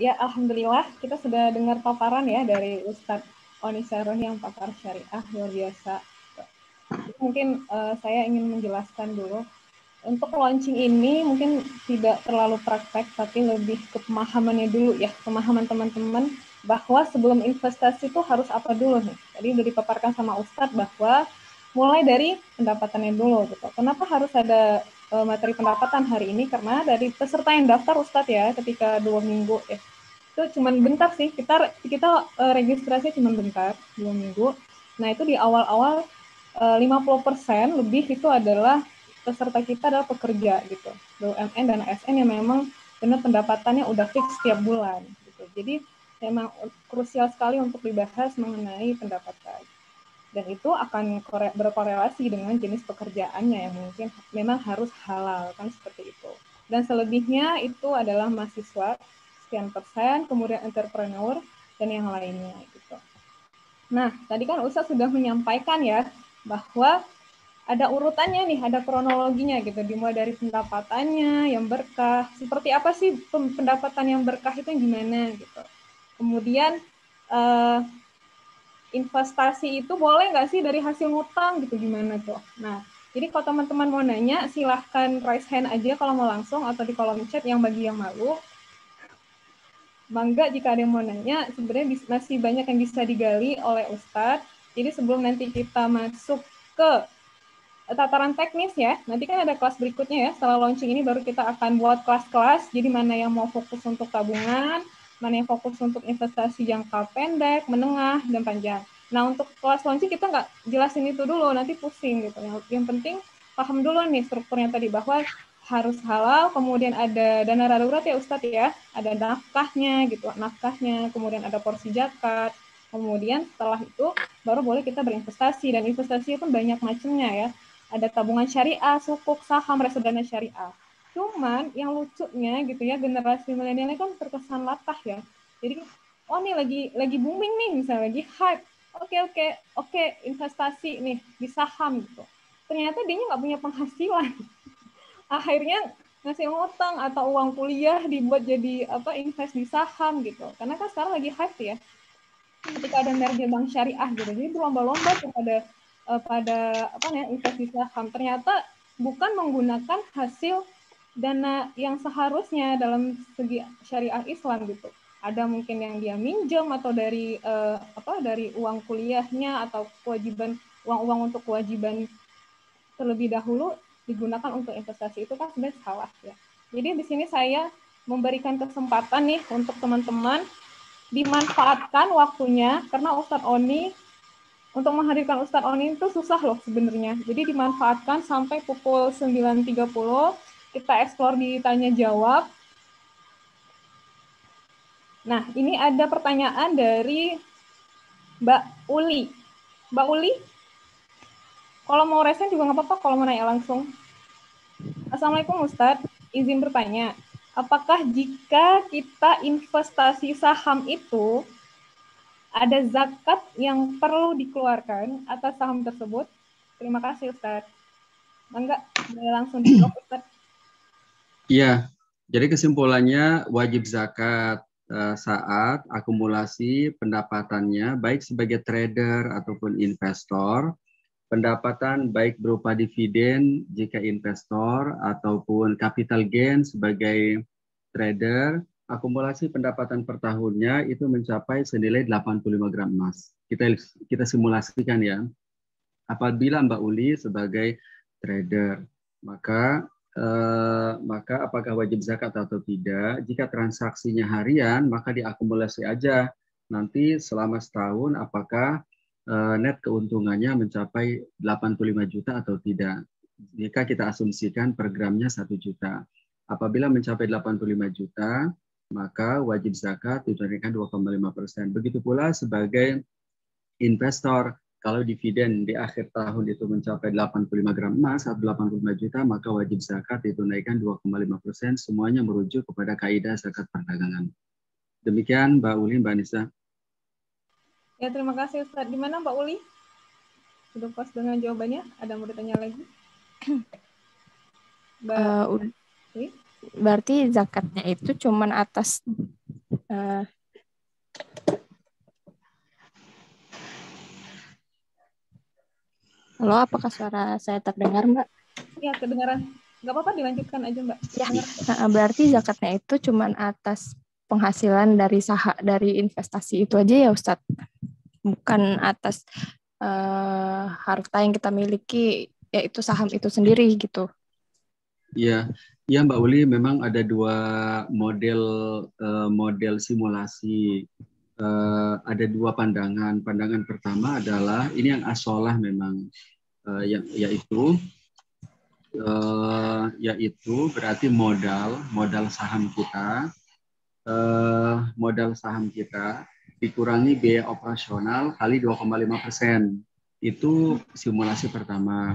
Ya, alhamdulillah kita sudah dengar paparan ya dari Ustadz Oni Saroni yang pakar syariah, luar biasa. Mungkin saya ingin menjelaskan dulu. Untuk launching ini mungkin tidak terlalu praktek, tapi lebih ke pemahamannya dulu ya, pemahaman teman-teman bahwa sebelum investasi itu harus apa dulu nih. Tadi udah dipaparkan sama Ustadz bahwa mulai dari pendapatannya dulu gitu. Kenapa harus ada materi pendapatan hari ini? Karena dari peserta yang daftar Ustadz ya, ketika 2 minggu ya, itu cuma bentar sih, kita registrasi cuma bentar, 2 minggu. Nah itu di awal-awal 50% lebih itu adalah peserta kita adalah pekerja gitu, BUMN dan ASN yang memang benar pendapatannya udah fix setiap bulan gitu. Jadi memang krusial sekali untuk dibahas mengenai pendapatan. Dan itu akan berkorelasi dengan jenis pekerjaannya yang mungkin memang harus halal kan seperti itu. Dan selebihnya itu adalah mahasiswa sekian persen, kemudian entrepreneur dan yang lainnya gitu. Nah, tadi kan Ustaz sudah menyampaikan ya bahwa ada urutannya nih, ada kronologinya gitu, dimulai dari pendapatannya yang berkah. Seperti apa sih pendapatan yang berkah itu yang gimana gitu. Kemudian investasi itu boleh nggak sih dari hasil ngutang gitu, gimana tuh. Nah, jadi kalau teman-teman mau nanya, silahkan raise hand aja kalau mau langsung atau di kolom chat yang bagi yang malu. Bangga jika ada yang mau nanya, sebenarnya masih banyak yang bisa digali oleh Ustadz. Jadi sebelum nanti kita masuk ke tataran teknis ya, nanti kan ada kelas berikutnya ya, setelah launching ini baru kita akan buat kelas-kelas, jadi mana yang mau fokus untuk tabungan, mana yang fokus untuk investasi jangka pendek, menengah, dan panjang. Nah untuk kelas launching kita nggak jelasin itu dulu, nanti pusing gitu. Yang penting paham dulu nih strukturnya tadi, bahwa harus halal, kemudian ada dana darurat ya Ustadz ya, ada nafkahnya, kemudian ada porsi zakat, kemudian setelah itu baru boleh kita berinvestasi, dan investasi pun banyak macamnya ya. Ada tabungan syariah, sukuk, saham, reksadana syariah. Cuman yang lucunya gitu ya, generasi milenial kan terkesan latah ya. Jadi, oh nih lagi booming nih, misalnya lagi hype. Oke, investasi nih di saham gitu. Ternyata dia nggak punya penghasilan. Akhirnya ngasih utang atau uang kuliah dibuat jadi invest di saham gitu. Karena kan sekarang lagi hype ya. Ketika ada merger bank syariah gitu. Jadi berlomba-lomba tuh pada investasi saham, ternyata bukan menggunakan hasil dana yang seharusnya dalam segi syariah Islam gitu. Ada mungkin yang dia minjem atau dari uang kuliahnya atau kewajiban uang untuk kewajiban terlebih dahulu digunakan untuk investasi, itu kan sebenarnya salah ya. Jadi di sini saya memberikan kesempatan nih untuk teman-teman dimanfaatkan waktunya, karena Ustadz Oni untuk menghadirkan Ustadz Oni itu susah loh sebenarnya. Jadi dimanfaatkan sampai pukul 9.30, kita eksplor di tanya jawab. Nah, ini ada pertanyaan dari Mbak Uli. Mbak Uli, kalau mau resen juga nggak apa-apa, kalau mau nanya langsung. Assalamualaikum Ustadz, izin bertanya. Apakah jika kita investasi saham itu ada zakat yang perlu dikeluarkan atas saham tersebut? Terima kasih Ustadz. Enggak, langsung dijawab Ustadz. Iya, jadi kesimpulannya wajib zakat saat akumulasi pendapatannya baik sebagai trader ataupun investor, pendapatan baik berupa dividen jika investor ataupun capital gain sebagai trader, akumulasi pendapatan per tahunnya itu mencapai senilai 85 gram emas. Kita simulasikan ya. Apabila Mbak Uli sebagai trader, maka apakah wajib zakat atau tidak? Jika transaksinya harian, maka diakumulasi aja. Nanti selama setahun apakah net keuntungannya mencapai 85 juta atau tidak. Jika kita asumsikan per gramnya 1 juta. Apabila mencapai 85 juta, maka wajib zakat ditunaikan 2,5%. Begitu pula sebagai investor, kalau dividen di akhir tahun itu mencapai 85 gram emas atau 85 juta, maka wajib zakat ditunaikan 2,5%. Semuanya merujuk kepada kaidah zakat perdagangan. Demikian Mbak Uli, Mbak Nisa. Ya, terima kasih Ustadz. Gimana Mbak Uli? Sudah pas dengan jawabannya? Ada mau ditanya lagi? Berarti zakatnya itu cuman atas Eh, Halo, apakah suara saya terdengar, Mbak? Iya, kedengaran. Nggak apa-apa, dilanjutkan aja, Mbak. Ya, Dengar. berarti zakatnya itu cuman atas penghasilan dari investasi itu aja ya, Ustadz? Bukan atas harta yang kita miliki, yaitu saham itu sendiri gitu. Iya, iya Mbak Uli, memang ada dua model model simulasi. Ada dua pandangan. Pandangan pertama adalah ini yang asolah memang, yaitu berarti modal saham kita, dikurangi biaya operasional kali 2,5%. Itu simulasi pertama.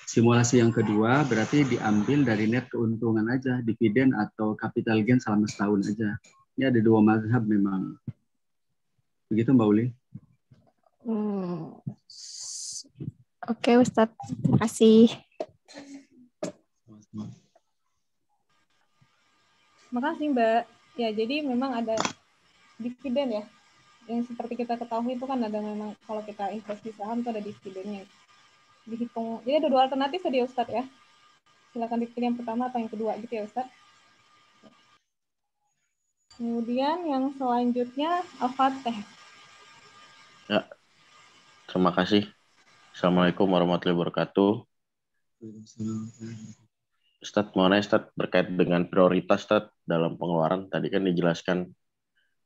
Simulasi yang kedua berarti diambil dari net keuntungan aja, dividen atau capital gain selama setahun aja. Ini ada dua mazhab memang. Begitu Mbak Uli. Oke, Ustadz. Terima kasih. Makasih Mbak. Ya, jadi memang ada dividen ya. Yang seperti kita ketahui itu kan ada memang kalau kita investasi saham itu ada dividennya. Dihitung. Jadi ada dua alternatif tadi ya Ustadz ya. Silakan dipilih yang pertama atau yang kedua gitu ya Ustadz. Kemudian yang selanjutnya Al-Fatih. Ya, terima kasih. Assalamualaikum warahmatullahi wabarakatuh. Ustadz, mau nanya Ustadz berkait dengan prioritas Ustadz dalam pengeluaran. Tadi kan dijelaskan,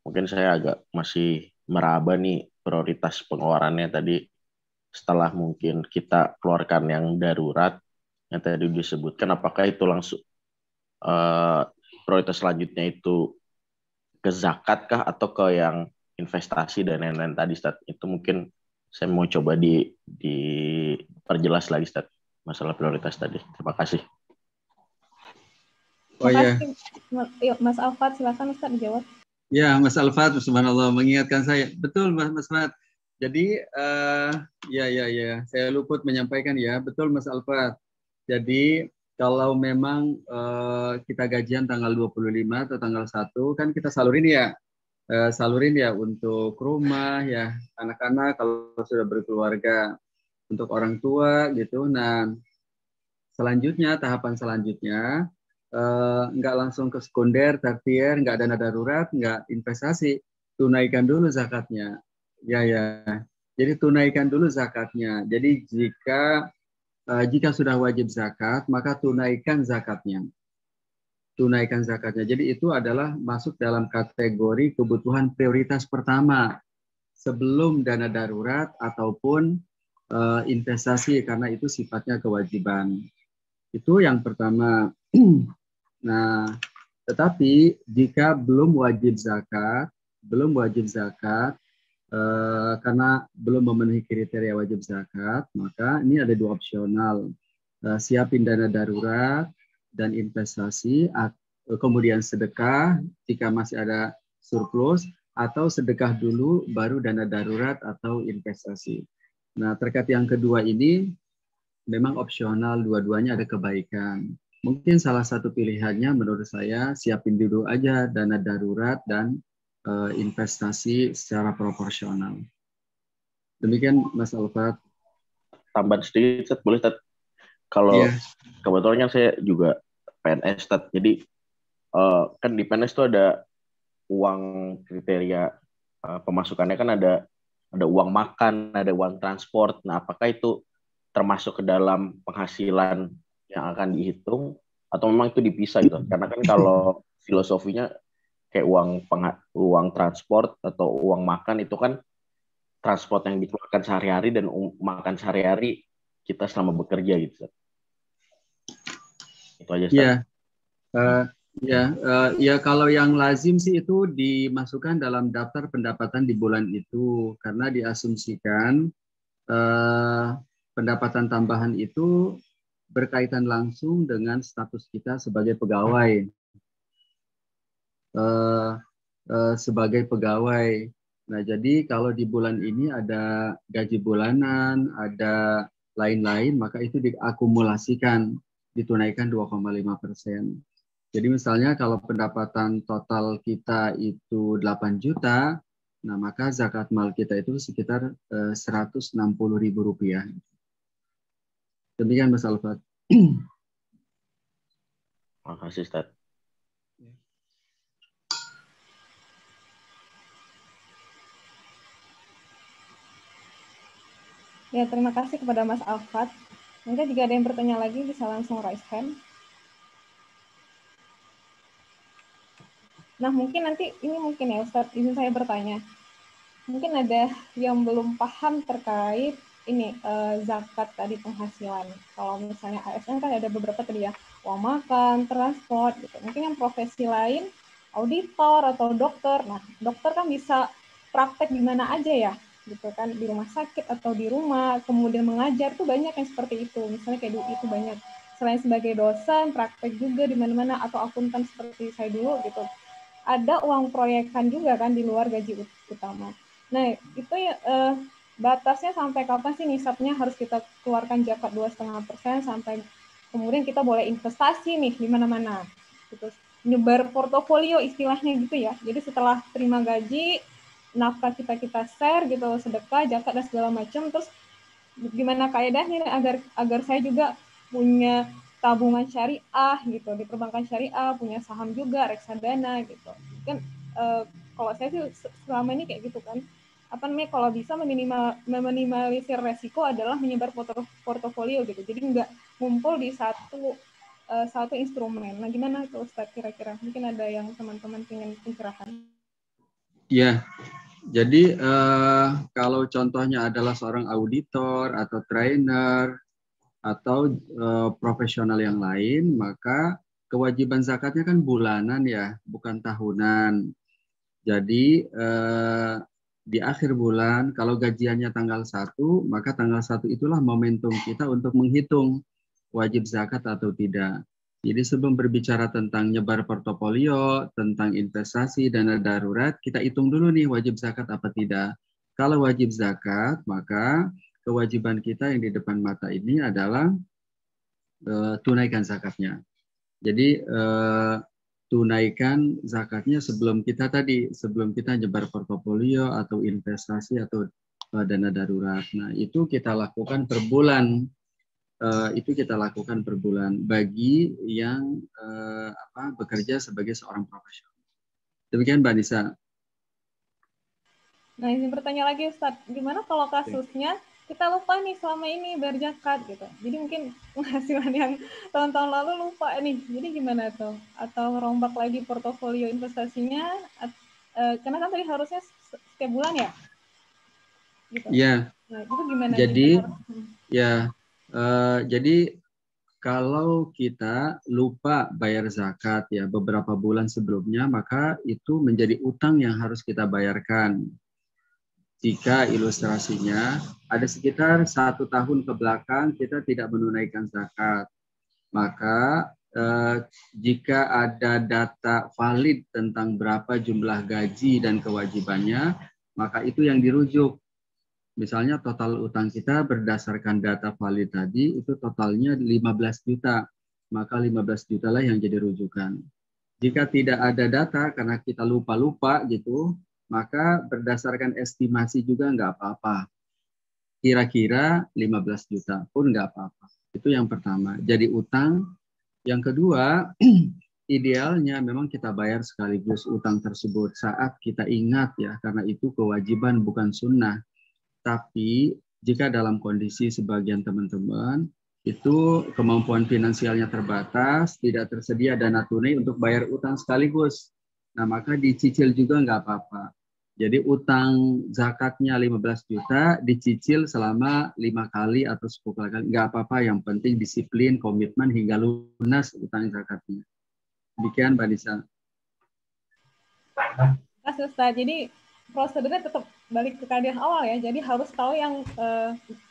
mungkin saya agak masih meraba nih prioritas pengeluarannya tadi. Setelah mungkin kita keluarkan yang darurat, yang tadi disebutkan, apakah itu langsung prioritas selanjutnya itu ke zakat kah atau ke yang investasi dan lain-lain tadi Ustadz? Itu mungkin saya mau coba diperjelas lagi Ustadz masalah prioritas tadi. Terima kasih. Oh ya. Mas Alfat, silakan Ustadz dijawab. Ya, Mas Alfat, subhanallah mengingatkan saya. Betul Mas Alfat. Jadi saya luput menyampaikan ya. Betul Mas Alfat. Jadi kalau memang kita gajian tanggal 25 atau tanggal 1 kan kita salurin ya untuk rumah ya, anak-anak kalau sudah berkeluarga, untuk orang tua gitu. Nah, tahapan selanjutnya nggak langsung ke sekunder, tersier, nggak dana darurat, nggak investasi, tunaikan dulu zakatnya. Ya. Jadi tunaikan dulu zakatnya. Jadi jika sudah wajib zakat, maka tunaikan zakatnya. Jadi itu adalah masuk dalam kategori kebutuhan prioritas pertama sebelum dana darurat ataupun investasi, karena itu sifatnya kewajiban. Itu yang pertama. Nah, tetapi jika belum wajib zakat, karena belum memenuhi kriteria wajib zakat, maka ini ada dua opsional. Siapin dana darurat dan investasi, kemudian sedekah jika masih ada surplus, atau sedekah dulu baru dana darurat atau investasi. Nah, terkait yang kedua ini memang opsional, dua-duanya ada kebaikan. Mungkin salah satu pilihannya menurut saya siapin dulu aja dana darurat dan investasi secara proporsional. Demikian Mas Alfat. Tambahan sedikit, boleh Tad? Kalau kebetulan kan saya juga PNS Tad. Jadi kan di PNS itu ada uang kriteria pemasukannya, kan ada uang makan, ada uang transport. Nah, apakah itu termasuk ke dalam penghasilan yang akan dihitung atau memang itu dipisah gitu? Karena kan kalau filosofinya kayak uang transport atau uang makan itu kan transport yang dikeluarkan sehari-hari dan makan sehari-hari kita selama bekerja gitu. Itu aja. Ya, kalau yang lazim sih itu dimasukkan dalam daftar pendapatan di bulan itu, karena diasumsikan pendapatan tambahan itu berkaitan langsung dengan status kita sebagai pegawai. Nah, jadi kalau di bulan ini ada gaji bulanan, ada lain-lain, maka itu diakumulasikan, ditunaikan 2,5%. Jadi misalnya kalau pendapatan total kita itu 8 juta, nah maka zakat mal kita itu sekitar 160.000 rupiah. Demikian Mas Alfat. Makasih Ustaz. Ya, terima kasih kepada Mas Alfat. Mungkin jika ada yang bertanya lagi bisa langsung raise hand. Nah, mungkin nanti ini mungkin ya Ustaz, izin saya bertanya. Mungkin ada yang belum paham terkait ini zakat tadi penghasilan. Kalau misalnya ASN kan ada beberapa tadi ya, uang makan, transport gitu. Mungkin yang profesi lain auditor atau dokter. Nah, dokter kan bisa praktek di mana aja ya, gitu kan, di rumah sakit atau di rumah, kemudian mengajar tuh banyak yang seperti itu. Misalnya kayak itu banyak. Selain sebagai dosen, praktek juga di mana-mana atau akuntan seperti saya dulu gitu. Ada uang proyekan juga kan di luar gaji utama. Nah, itu ya batasnya sampai kapan sih nisabnya harus kita keluarkan zakat 2,5% sampai kemudian kita boleh investasi nih di mana-mana. Gitu. Nyebar portofolio istilahnya gitu ya. Jadi setelah terima gaji, nafkah kita share gitu, sedekah, zakat dan segala macam. Terus gimana kaedahnya agar saya juga punya tabungan syariah gitu di perbankan syariah, punya saham juga, reksadana gitu kan. Kalau saya sih selama ini kayak gitu kan, apa namanya, kalau bisa meminimalisir resiko adalah menyebar portofolio gitu, jadi nggak ngumpul di satu instrumen. Nah gimana tuh Ustaz kira-kira, mungkin ada yang teman-teman ingin pencerahan? Ya, jadi kalau contohnya adalah seorang auditor atau trainer atau profesional yang lain, maka kewajiban zakatnya kan bulanan ya, bukan tahunan. Jadi di akhir bulan, kalau gajiannya tanggal 1, maka tanggal 1 itulah momentum kita untuk menghitung wajib zakat atau tidak. Jadi sebelum berbicara tentang nyebar portofolio, tentang investasi, dana darurat, kita hitung dulu nih wajib zakat apa tidak. Kalau wajib zakat, maka kewajiban kita yang di depan mata ini adalah tunaikan zakatnya. Jadi tunaikan zakatnya sebelum kita nyebar portofolio atau investasi atau dana darurat. Nah, itu kita lakukan per bulan. Bagi yang bekerja sebagai seorang profesional. Demikian Mbak Nisa. Nah, izin bertanya lagi Ustaz, gimana kalau kasusnya kita lupa nih selama ini bayar zakat gitu. Jadi mungkin penghasilan yang tahun-tahun lalu lupa nih. Jadi gimana tuh? Atau merombak lagi portofolio investasinya? Karena kan tadi harusnya setiap bulan ya? Gitu. Iya. Nah, itu gimana? Jadi kalau kita lupa bayar zakat ya beberapa bulan sebelumnya, maka itu menjadi utang yang harus kita bayarkan. Jika ilustrasinya ada sekitar 1 tahun ke belakang kita tidak menunaikan zakat, maka jika ada data valid tentang berapa jumlah gaji dan kewajibannya, maka itu yang dirujuk. Misalnya total utang kita berdasarkan data valid tadi itu totalnya 15 juta, maka 15 juta lah yang jadi rujukan. Jika tidak ada data karena kita lupa-lupa gitu, maka berdasarkan estimasi juga nggak apa-apa. Kira-kira 15 juta pun nggak apa-apa. Itu yang pertama. Jadi utang. Yang kedua, idealnya memang kita bayar sekaligus utang tersebut saat kita ingat ya, karena itu kewajiban bukan sunnah. Tapi jika dalam kondisi sebagian teman-teman itu kemampuan finansialnya terbatas, tidak tersedia dana tunai untuk bayar utang sekaligus, nah maka dicicil juga nggak apa-apa. Jadi utang zakatnya 15 juta dicicil selama 5 kali atau 10 kali, nggak apa-apa. Yang penting disiplin, komitmen hingga lunas utang zakatnya. Demikian Mbak Nisa. Mas Ustaz, jadi prosedurnya tetap balik ke kaidah awal ya. Jadi harus tahu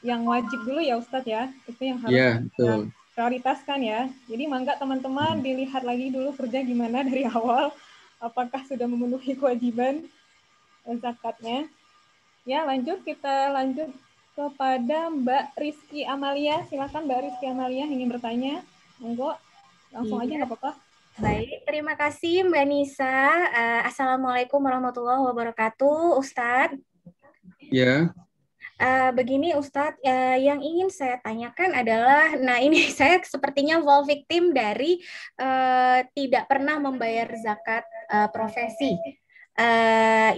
yang wajib dulu ya Ustaz ya. Itu yang harus kita prioritaskan ya. Jadi mangga teman-teman dilihat lagi dulu kerja gimana dari awal. Apakah sudah memenuhi kewajiban zakatnya. Ya, kita lanjut kepada Mbak Rizky Amalia. Silakan Mbak Rizky Amalia ingin bertanya. Monggo, langsung aja nggak apa-apa. Baik, terima kasih Mbak Nisa. Assalamualaikum warahmatullahi wabarakatuh, Ustadz. Ya. Begini Ustadz, yang ingin saya tanyakan adalah, nah ini saya sepertinya fall victim dari tidak pernah membayar zakat profesi.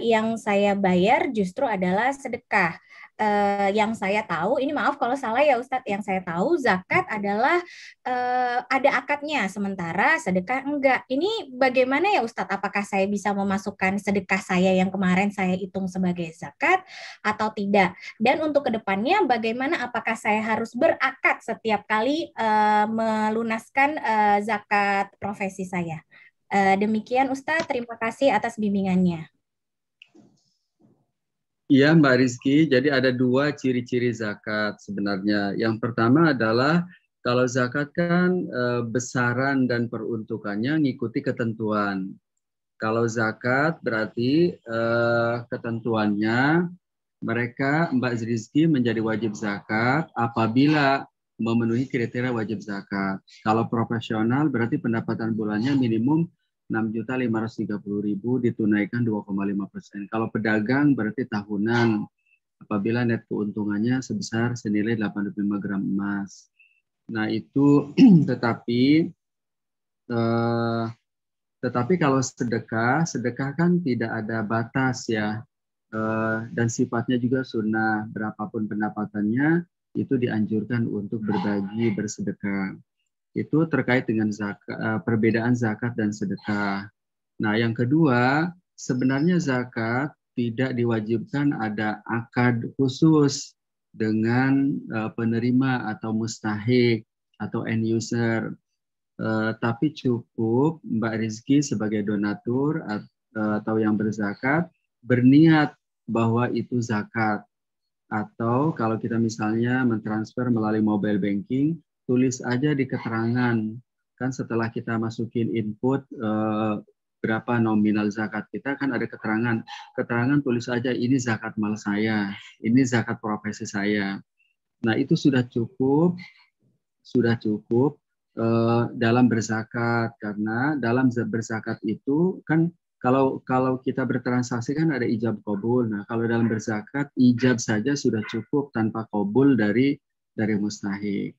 Yang saya bayar justru adalah sedekah. Yang saya tahu, ini maaf kalau salah ya Ustadz, yang saya tahu zakat adalah ada akadnya, sementara sedekah enggak. Ini bagaimana ya Ustadz? Apakah saya bisa memasukkan sedekah saya yang kemarin saya hitung sebagai zakat atau tidak? Dan untuk kedepannya bagaimana? Apakah saya harus berakad setiap kali melunaskan zakat profesi saya? Demikian Ustadz, terima kasih atas bimbingannya. Iya Mbak Rizky, jadi ada dua ciri-ciri zakat sebenarnya. Yang pertama adalah kalau zakat kan besaran dan peruntukannya ngikuti ketentuan. Kalau zakat berarti ketentuannya mereka Mbak Rizky menjadi wajib zakat apabila memenuhi kriteria wajib zakat. Kalau profesional berarti pendapatan bulannya minimum 6.530.000 ditunaikan 2,5%. Kalau pedagang berarti tahunan apabila net keuntungannya sebesar senilai 85 gram emas. Nah itu tetapi kalau sedekah kan tidak ada batas ya, dan sifatnya juga sunnah, berapapun pendapatannya itu dianjurkan untuk berbagi bersedekah. Itu terkait dengan perbedaan zakat dan sedekah. Nah, yang kedua, sebenarnya zakat tidak diwajibkan ada akad khusus dengan penerima atau mustahik atau end user. Tapi cukup Mbak Rizky sebagai donatur atau yang berzakat berniat bahwa itu zakat. Atau kalau kita misalnya mentransfer melalui mobile banking, tulis aja di keterangan. Kan setelah kita masukin input berapa nominal zakat kita, kan ada keterangan. Keterangan tulis aja ini zakat mal saya, ini zakat profesi saya. Nah itu sudah cukup dalam berzakat, karena dalam berzakat itu kan kalau kita bertransaksi kan ada ijab qabul. Nah, kalau dalam berzakat ijab saja sudah cukup tanpa qabul dari mustahik.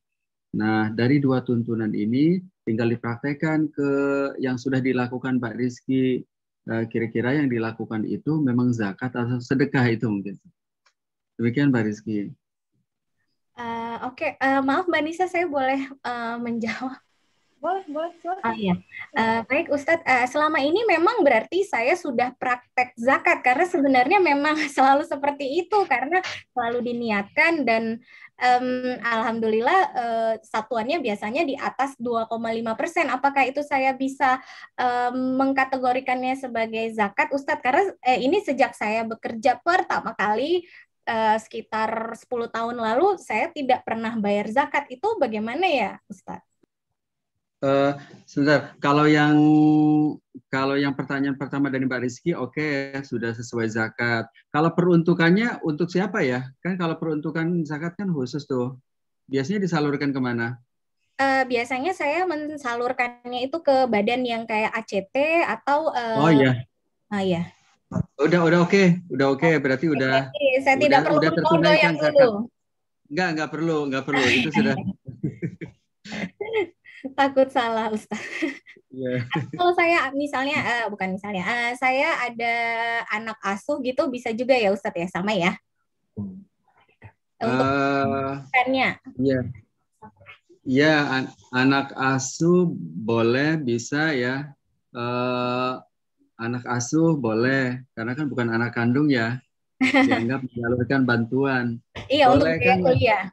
Nah, dari dua tuntunan ini tinggal dipraktekkan ke yang sudah dilakukan Pak Rizky. Kira-kira yang dilakukan itu memang zakat atau sedekah itu mungkin. Demikian Pak Rizky. Oke, maaf Mbak Nisa, saya boleh menjawab? Boleh. Oh iya, baik Ustadz. Selama ini memang berarti saya sudah praktek zakat karena sebenarnya memang selalu seperti itu karena selalu diniatkan dan alhamdulillah satuannya biasanya di atas 2,5%. Apakah itu saya bisa mengkategorikannya sebagai zakat, Ustadz? Karena ini sejak saya bekerja pertama kali sekitar 10 tahun lalu saya tidak pernah bayar zakat. Itu bagaimana ya, Ustadz? Sebentar, kalau yang pertanyaan pertama dari Mbak Rizky, oke, sudah sesuai zakat. Kalau peruntukannya untuk siapa ya? Kan kalau peruntukan zakat kan khusus tuh. Biasanya disalurkan kemana? Biasanya saya mensalurkannya itu ke badan yang kayak ACT atau oh iya. Iya. Udah oke. Berarti udah. Saya tidak perlu tertunaikan zakat. Nggak perlu. Itu sudah. Takut salah Ustaz. Yeah. Kalau saya misalnya saya ada anak asuh gitu bisa juga ya Ustaz ya, sama ya? Untuk pendidikannya. Iya. Iya, anak asuh boleh, bisa ya. Anak asuh boleh, karena kan bukan anak kandung ya. Dianggap menyalurkan bantuan. Iya, boleh, untuk biaya kuliah.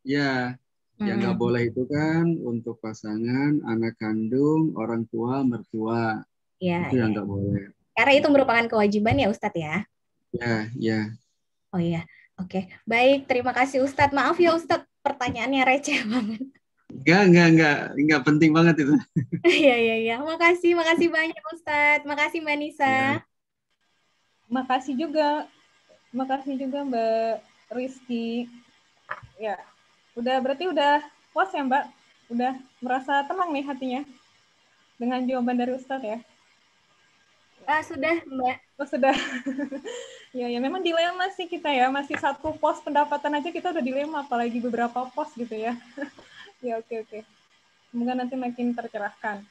Iya. Yang nggak boleh itu kan untuk pasangan, anak kandung, orang tua, mertua. Ya, itu yang nggak boleh. Karena itu merupakan kewajiban ya Ustadz ya? Ya. Oh iya, oke. Baik, terima kasih Ustadz. Maaf ya Ustadz, pertanyaannya receh banget. Enggak penting banget itu. Iya. Makasih banyak Ustadz. Makasih Mbak Nisa. Makasih juga Mbak Rizky. Ya. Berarti udah puas ya Mbak? Udah merasa tenang nih hatinya? dengan jawaban dari Ustadz ya? Sudah, Mbak. Oh, sudah. Ya, memang dilema sih kita ya. Masih satu pos pendapatan aja kita udah dilema, apalagi beberapa pos gitu ya. Ya, oke. Semoga nanti makin tercerahkan.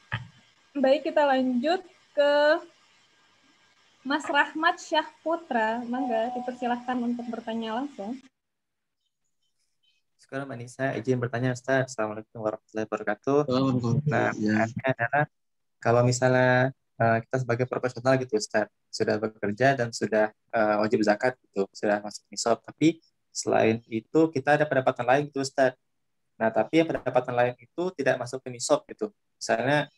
Baik, kita lanjut ke Mas Rahmat Syahputra. Mangga, dipersilahkan untuk bertanya langsung. Sekarang Mbak Nisa, izin bertanya Ustaz. Assalamualaikum warahmatullahi wabarakatuh. Nah, pertanyaannya adalah kalau misalnya kita sebagai profesional gitu Ustaz, sudah bekerja dan sudah wajib zakat gitu, sudah masuk nisab, tapi selain itu kita ada pendapatan lain gitu Ustaz. Nah, tapi yang pendapatan lain itu tidak masuk ke nisab gitu. Misalnya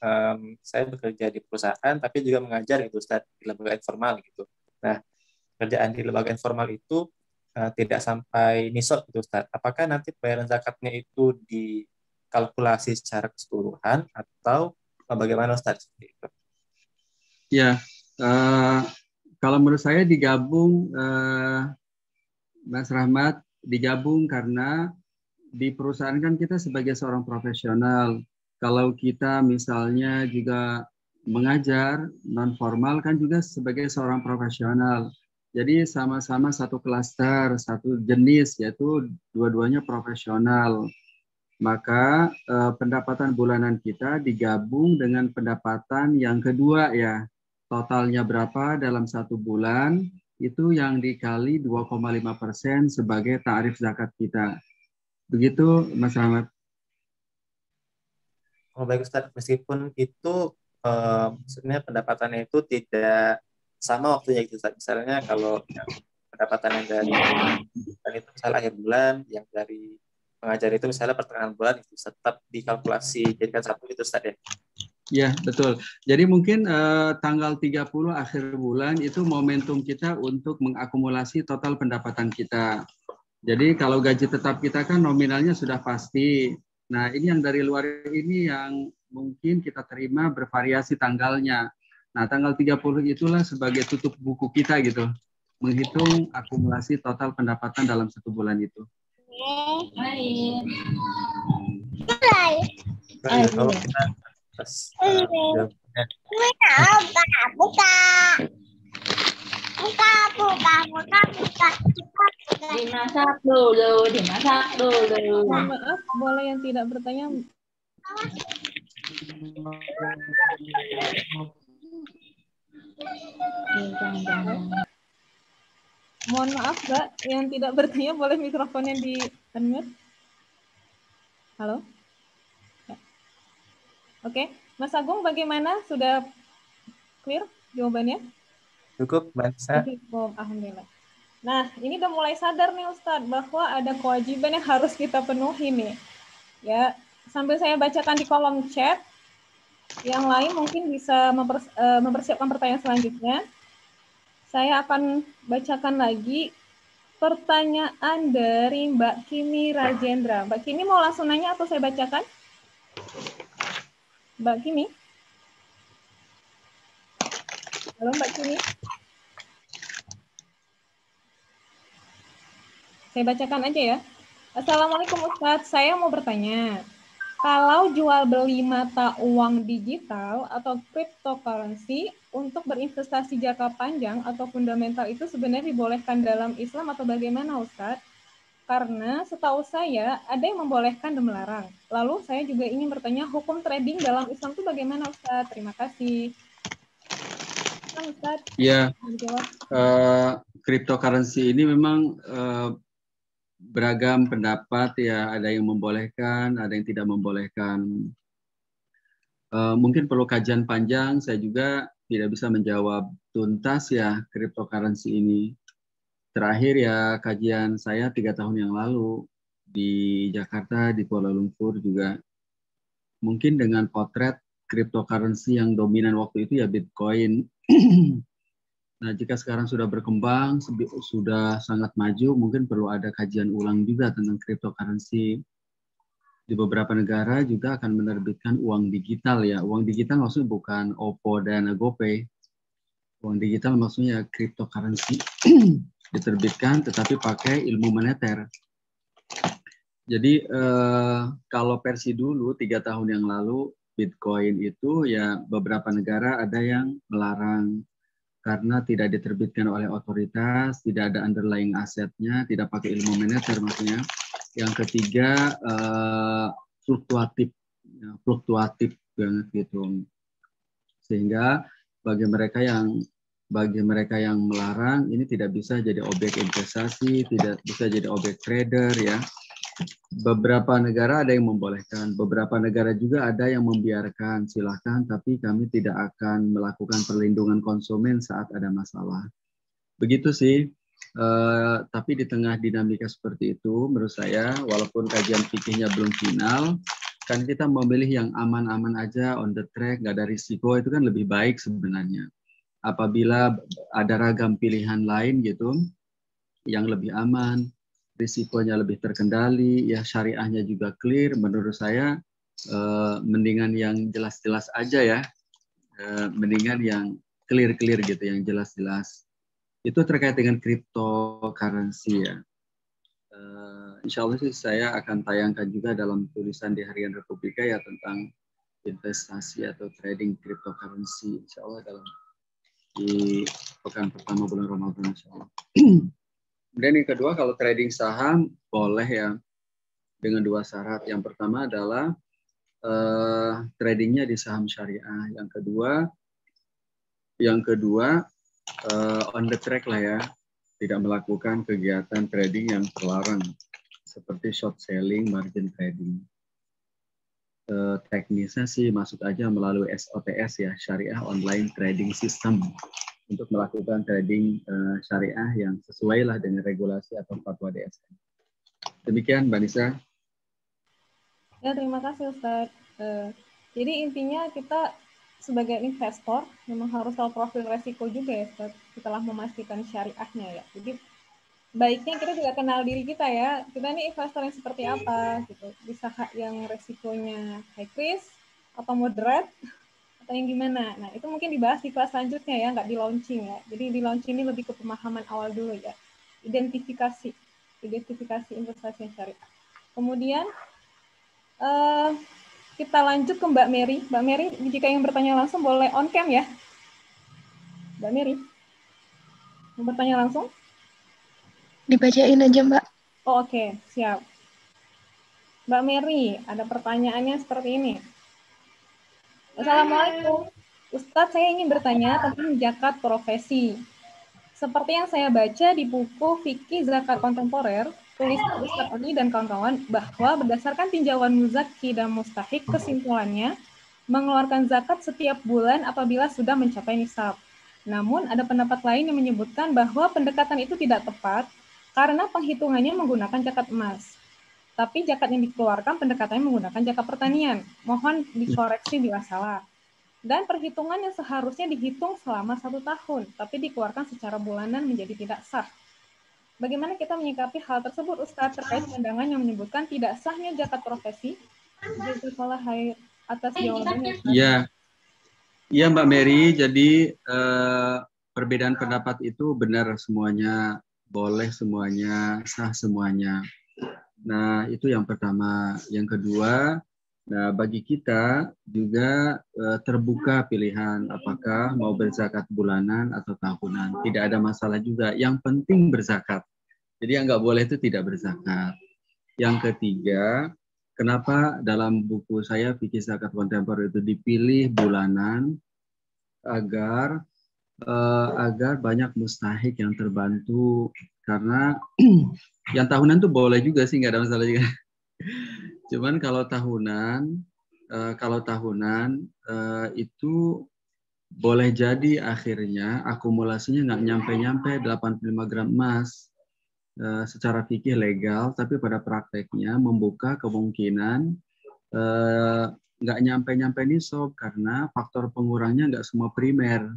saya bekerja di perusahaan tapi juga mengajar gitu Ustaz di lembaga informal gitu. Nah, kerjaan di lembaga informal itu tidak sampai nisab gitu Ustaz. Apakah nanti bayaran zakatnya itu dikalkulasi secara keseluruhan atau bagaimana Ustaz? Ya, kalau menurut saya digabung, Mas Rahmat, digabung karena di perusahaan kan kita sebagai seorang profesional. Kalau kita misalnya juga mengajar non formal kan juga sebagai seorang profesional. Jadi sama-sama satu klaster, satu jenis, yaitu dua-duanya profesional. Maka pendapatan bulanan kita digabung dengan pendapatan yang kedua ya. Totalnya berapa dalam satu bulan, itu yang dikali 2,5% sebagai tarif zakat kita. Begitu Mas Rahmat. Oh baik Ustaz, meskipun itu maksudnya pendapatannya itu tidak sama waktunya gitu Ustaz. Misalnya kalau yang pendapatan yang dari itu misalnya akhir bulan, yang dari pengajar itu misalnya pertengahan bulan, itu tetap dikalkulasi jadikan satu itu Ustaz ya? Ya, betul. Jadi mungkin tanggal 30 akhir bulan itu momentum kita untuk mengakumulasi total pendapatan kita. Jadi kalau gaji tetap kita kan nominalnya sudah pasti. Nah, ini yang dari luar ini yang mungkin kita terima bervariasi tanggalnya. Nah, tanggal 30 itulah sebagai tutup buku kita gitu. Menghitung akumulasi total pendapatan dalam satu bulan itu. Kalau kita Dimasak dulu. Mohon maaf, boleh yang tidak bertanya. Mohon maaf, Mbak, yang tidak bertanya boleh mikrofonnya di unmute. Halo? Oke, Mas Agung bagaimana? Sudah clear jawabannya? Cukup, Mbak Nisa. Cukup, alhamdulillah. Nah, ini udah mulai sadar nih Ustadz bahwa ada kewajiban yang harus kita penuhi nih. Ya, sambil saya bacakan di kolom chat, yang lain mungkin bisa mempersiapkan pertanyaan selanjutnya. Saya akan bacakan lagi pertanyaan dari Mbak Kimi Rajendra. Mbak Kimi mau langsung nanya atau saya bacakan? Mbak Kimi? Halo Mbak Kimi? Saya bacakan aja ya. Assalamualaikum Ustadz, saya mau bertanya. Kalau jual beli mata uang digital atau cryptocurrency untuk berinvestasi jangka panjang atau fundamental itu sebenarnya dibolehkan dalam Islam atau bagaimana Ustadz? Karena setahu saya ada yang membolehkan dan melarang. Lalu saya juga ingin bertanya hukum trading dalam Islam itu bagaimana Ustadz? Terima kasih. Ustadz. Ya, cryptocurrency ini memang beragam pendapat ya, ada yang membolehkan, ada yang tidak membolehkan. Mungkin perlu kajian panjang, saya juga tidak bisa menjawab tuntas ya cryptocurrency ini. Terakhir ya kajian saya 3 tahun yang lalu di Jakarta, di Kuala Lumpur juga. Mungkin dengan potret cryptocurrency yang dominan waktu itu ya Bitcoin. Nah, jika sekarang sudah berkembang, sudah sangat maju, mungkin perlu ada kajian ulang juga tentang cryptocurrency. Di beberapa negara juga akan menerbitkan uang digital ya. Uang digital maksudnya bukan OVO dan GoPay. Uang digital maksudnya cryptocurrency. Diterbitkan tetapi pakai ilmu moneter. Jadi kalau versi dulu 3 tahun yang lalu Bitcoin itu ya beberapa negara ada yang melarang karena tidak diterbitkan oleh otoritas, tidak ada underlying asetnya, tidak pakai ilmu moneter maksudnya. Yang ketiga fluktuatif banget gitu. Sehingga bagi mereka yang melarang ini tidak bisa jadi objek investasi, tidak bisa jadi objek trader ya. Beberapa negara ada yang membolehkan, beberapa negara juga ada yang membiarkan, silakan, tapi kami tidak akan melakukan perlindungan konsumen saat ada masalah. Begitu sih, tapi di tengah dinamika seperti itu, menurut saya, walaupun kajian fikihnya belum final, kan kita memilih yang aman-aman aja, on the track, nggak ada risiko, itu kan lebih baik sebenarnya. Apabila ada ragam pilihan lain gitu, yang lebih aman, risikonya lebih terkendali, ya syariahnya juga clear. Menurut saya mendingan yang jelas-jelas aja ya, mendingan yang clear gitu, yang jelas-jelas. Itu terkait dengan cryptocurrency ya. Insya Allah sih saya akan tayangkan juga dalam tulisan di Harian Republika ya tentang investasi atau trading cryptocurrency. Insya Allah di pekan pertama bulan Ramadan insya Allah. Kemudian yang kedua, kalau trading saham boleh ya dengan 2 syarat. Yang pertama adalah tradingnya di saham syariah. Yang kedua on the track lah ya, tidak melakukan kegiatan trading yang terlarang seperti short selling, margin trading. Teknisnya sih masuk aja melalui SOTS ya, Syariah Online Trading System, untuk melakukan trading syariah yang sesuai lah dengan regulasi atau fatwa DSN. Demikian Mbak Nisa. Ya, terima kasih Ustaz. Jadi intinya kita sebagai investor memang harus tahu profil resiko juga ya Ustaz, setelah memastikan syariahnya ya. Jadi baiknya kita juga kenal diri kita ya. Kita ini investor yang seperti apa gitu. Bisa yang resikonya high risk atau moderate atau yang gimana. Nah, itu mungkin dibahas di kelas selanjutnya ya, nggak di launching ya. Jadi di launching ini lebih ke pemahaman awal dulu ya. Identifikasi investasi yang syariah. Kemudian kita lanjut ke Mbak Mary. Mbak Mary, jika yang bertanya langsung boleh on cam ya. Mbak Mary, mau bertanya langsung? Dibacain aja, Mbak. Oh, oke, siap. Mbak Mary, ada pertanyaannya seperti ini. Assalamualaikum. Ustadz, saya ingin bertanya tentang zakat profesi. Seperti yang saya baca di buku Fikih Zakat Kontemporer, tulisan Ustadz Oni dan kawan-kawan bahwa berdasarkan tinjauan muzaki dan mustahik, kesimpulannya mengeluarkan zakat setiap bulan apabila sudah mencapai nisab. Namun ada pendapat lain yang menyebutkan bahwa pendekatan itu tidak tepat karena penghitungannya menggunakan zakat emas. Tapi zakat yang dikeluarkan pendekatannya menggunakan zakat pertanian. Mohon dikoreksi bila salah. Dan perhitungan yang seharusnya dihitung selama 1 tahun, tapi dikeluarkan secara bulanan menjadi tidak sah. Bagaimana kita menyikapi hal tersebut, Ustadz, terkait pandangan yang menyebutkan tidak sahnya zakat profesi? Jazakallah khair atas jawabannya. Iya Mbak Mary, jadi perbedaan pendapat itu benar semuanya, boleh semuanya, sah semuanya. Nah, itu yang pertama. Yang kedua, nah bagi kita juga terbuka pilihan apakah mau berzakat bulanan atau tahunan. Tidak ada masalah juga. Yang penting berzakat. Jadi yang nggak boleh itu tidak berzakat. Yang ketiga, kenapa dalam buku saya Fikih Zakat Kontemporer itu dipilih bulanan agar banyak mustahik yang terbantu, karena yang tahunan tuh boleh juga sih, nggak ada masalah juga. Cuman kalau tahunan itu boleh jadi akhirnya akumulasinya nggak nyampe 85 gram emas secara fikih legal, tapi pada prakteknya membuka kemungkinan nggak nyampe nisab karena faktor pengurangnya nggak semua primer.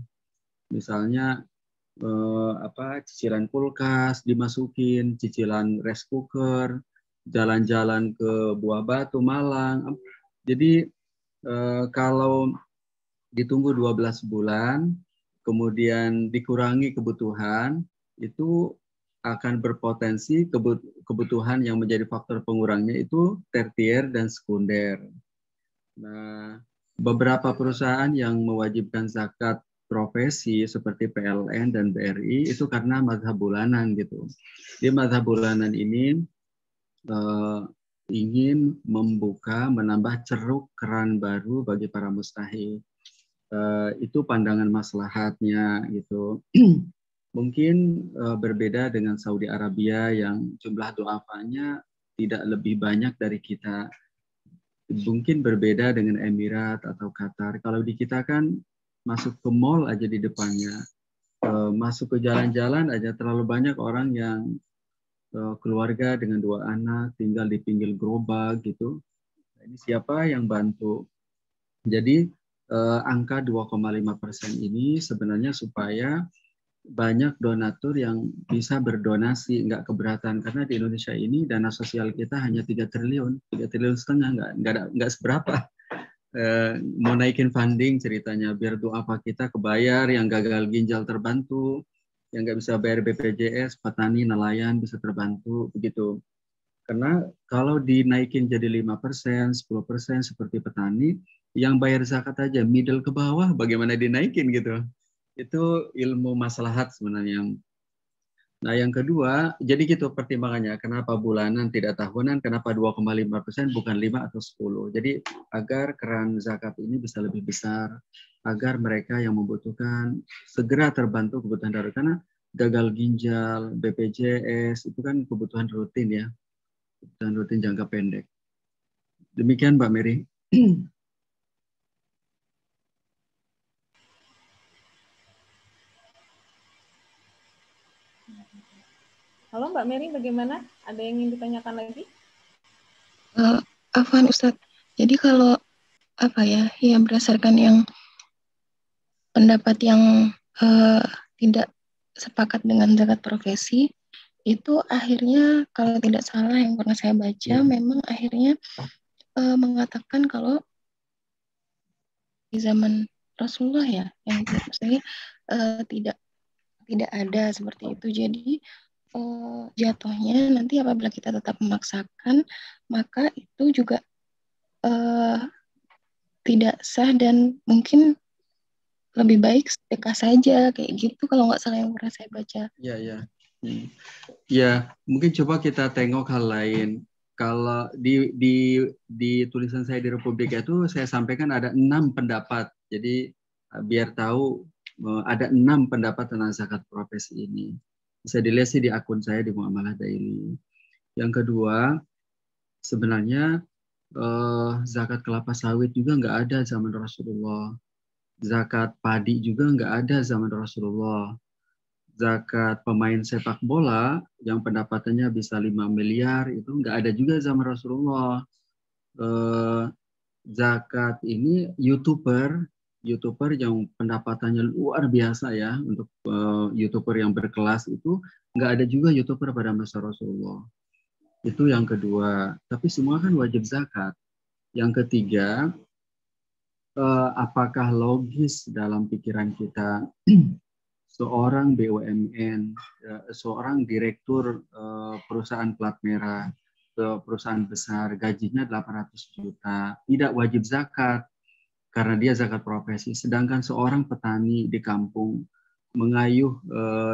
Misalnya cicilan kulkas dimasukin, cicilan rice cooker, jalan-jalan ke Buah Batu, Malang. Jadi kalau ditunggu 12 bulan, kemudian dikurangi kebutuhan, itu akan berpotensi kebutuhan yang menjadi faktor pengurangnya itu tertier dan sekunder. Nah, beberapa perusahaan yang mewajibkan zakat profesi seperti PLN dan BRI itu karena mazhab bulanan gitu. Di mazhab bulanan ini ingin membuka, menambah ceruk keran baru bagi para mustahik. Itu pandangan maslahatnya gitu. Mungkin berbeda dengan Saudi Arabia yang jumlah du'afanya tidak lebih banyak dari kita. Mungkin berbeda dengan Emirat atau Qatar. Kalau di kita kan masuk ke mall aja di depannya, masuk ke jalan-jalan aja terlalu banyak orang yang keluarga dengan 2 anak tinggal di pinggir gerobak gitu. Ini siapa yang bantu? Jadi angka 2,5% ini sebenarnya supaya banyak donatur yang bisa berdonasi, nggak keberatan, karena di Indonesia ini dana sosial kita hanya 3 triliun, 3,5 triliun, nggak seberapa. Mau naikin funding ceritanya, biar tuh apa kita kebayar, yang gagal ginjal terbantu, yang nggak bisa bayar BPJS, petani, nelayan bisa terbantu, begitu. Karena kalau dinaikin jadi 5%, 10% seperti petani, yang bayar zakat aja, middle ke bawah, bagaimana dinaikin gitu. Itu ilmu maslahat sebenarnya. Nah yang kedua, jadi gitu pertimbangannya. Kenapa bulanan tidak tahunan, kenapa 2,5% bukan 5 atau 10. Jadi agar keran zakat ini bisa lebih besar, agar mereka yang membutuhkan segera terbantu kebutuhan darurat. Karena gagal ginjal, BPJS, itu kan kebutuhan rutin ya. Kebutuhan rutin jangka pendek. Demikian Mbak Mary. Halo Mbak Mary, bagaimana? Ada yang ingin ditanyakan lagi? Afwan Ustadz. Jadi kalau ya berdasarkan yang pendapat yang tidak sepakat dengan zakat profesi, itu akhirnya kalau tidak salah yang pernah saya baca, memang akhirnya mengatakan kalau di zaman Rasulullah ya, yang maksudnya tidak ada seperti itu. Jadi jatuhnya nanti apabila kita tetap memaksakan, maka itu juga tidak sah dan mungkin lebih baik sedekah saja kayak gitu kalau nggak salah yang pernah saya baca. Iya. Ya, mungkin coba kita tengok hal lain. Kalau di tulisan saya di Republika itu saya sampaikan ada 6 pendapat. Jadi biar tahu ada 6 pendapat tentang zakat profesi ini. Bisa dilihat sih di akun saya di Muamalah Daily. Yang kedua, sebenarnya zakat kelapa sawit juga nggak ada zaman Rasulullah. Zakat padi juga nggak ada zaman Rasulullah. Zakat pemain sepak bola yang pendapatannya bisa 5 miliar itu nggak ada juga zaman Rasulullah. Zakat ini YouTuber yang pendapatannya luar biasa ya, untuk YouTuber yang berkelas itu nggak ada juga YouTuber pada masa Rasulullah. Itu yang kedua. Tapi semua kan wajib zakat. Yang ketiga, apakah logis dalam pikiran kita seorang BUMN, seorang direktur perusahaan plat merah, perusahaan besar, gajinya 800 juta, tidak wajib zakat karena dia zakat profesi. Sedangkan seorang petani di kampung mengayuh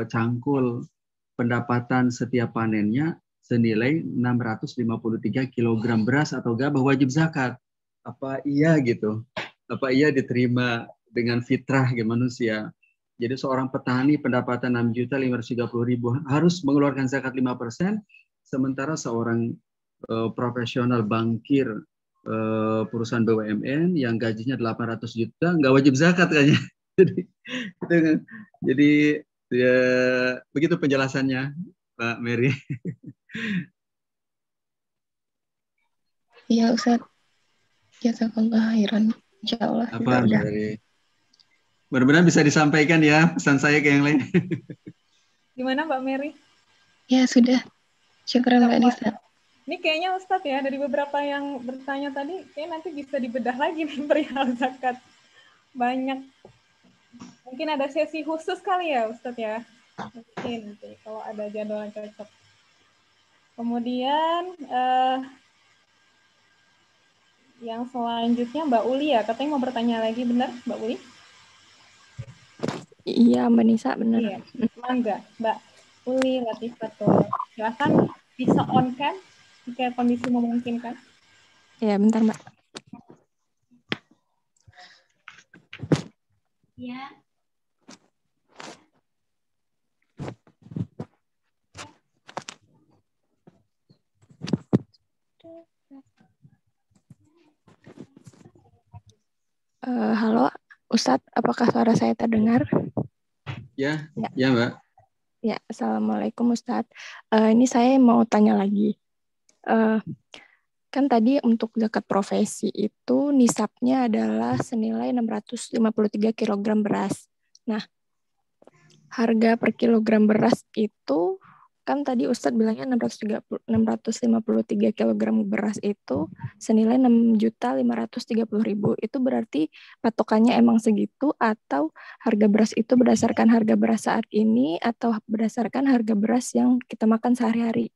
cangkul, pendapatan setiap panennya senilai 653 kg beras atau gabah, wajib zakat. Apa iya gitu? Apa iya diterima dengan fitrah ke manusia? Jadi seorang petani pendapatan 6.530.000 harus mengeluarkan zakat 5%, sementara seorang profesional bankir perusahaan BUMN yang gajinya 800 juta nggak wajib zakat kayaknya. Jadi ya, begitu penjelasannya Pak Mary. Iya Ustaz. Jazakallah khairan. Insyaallah. Apa Mary? Mudah-mudahan bisa disampaikan ya pesan saya ke yang lain. Gimana Mbak Mary? Ya sudah. Syukran Mbak Nisa. Ini kayaknya Ustadz ya, dari beberapa yang bertanya tadi, kayak nanti bisa dibedah lagi nih perihal zakat. Banyak. Mungkin ada sesi khusus kali ya Ustadz ya. Mungkin nanti kalau ada jadwal yang cocok. Kemudian Yang selanjutnya Mbak Uli ya, katanya mau bertanya lagi, benar Mbak Uli? Iya, Mbak Nisa, benar. Iya, mangga Mbak Uli Latifatul. Silakan bisa on cam jika kondisi memungkinkan. Ya, bentar Mbak. Ya. Halo, Ustadz, apakah suara saya terdengar? Ya, ya Mbak. Ya, Assalamualaikum Ustadz. Ini saya mau tanya lagi. Kan tadi untuk zakat profesi itu nisabnya adalah senilai 653 kg beras. Nah, harga per kilogram beras itu kan tadi Ustadz bilangnya 653 kg beras itu senilai 6.530.000. Itu berarti patokannya emang segitu atau harga beras itu berdasarkan harga beras saat ini atau berdasarkan harga beras yang kita makan sehari-hari?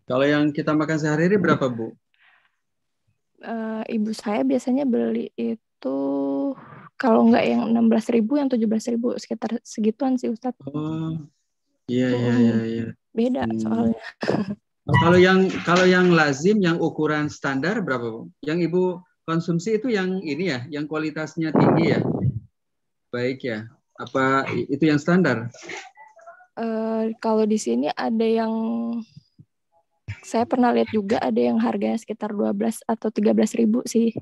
Kalau yang kita makan sehari-hari berapa, Bu? Ibu saya biasanya beli itu kalau nggak yang 16.000, yang 17.000, sekitar segituan sih Ustadz. Oh, iya. Beda soalnya. Kalau yang lazim, yang ukuran standar berapa, Bu? Yang Ibu konsumsi itu yang ini ya, yang kualitasnya tinggi ya? Baik ya. Apa itu yang standar? Kalau di sini ada yang saya pernah lihat juga ada yang harganya sekitar 12 atau 13.000 sih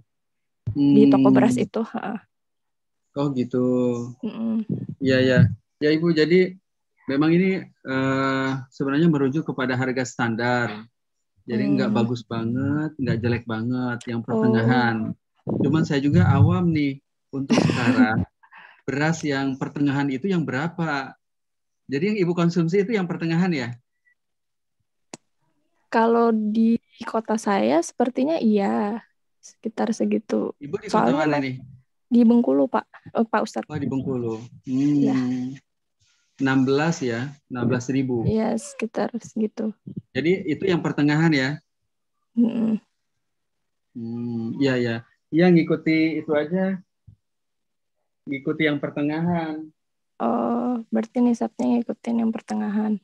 di toko beras itu. Oh gitu. Mm-mm. Iya. Ya Ibu, jadi memang ini sebenarnya merujuk kepada harga standar. Jadi nggak bagus banget, nggak jelek banget, yang pertengahan. Cuman saya juga awam nih, untuk sekarang beras yang pertengahan itu yang berapa? Jadi yang Ibu konsumsi itu yang pertengahan ya? Kalau di kota saya sepertinya iya, sekitar segitu. Ibu di kota Soalnya mana nih? di Bengkulu, Pak. Pak Ustadz. Oh, di Bengkulu. Ya. 16 ya, 16.000. Iya, sekitar segitu. Jadi itu yang pertengahan ya? Iya. Iya, ngikuti itu aja. Ngikuti yang pertengahan. Oh, berarti nisabnya ngikutin yang pertengahan.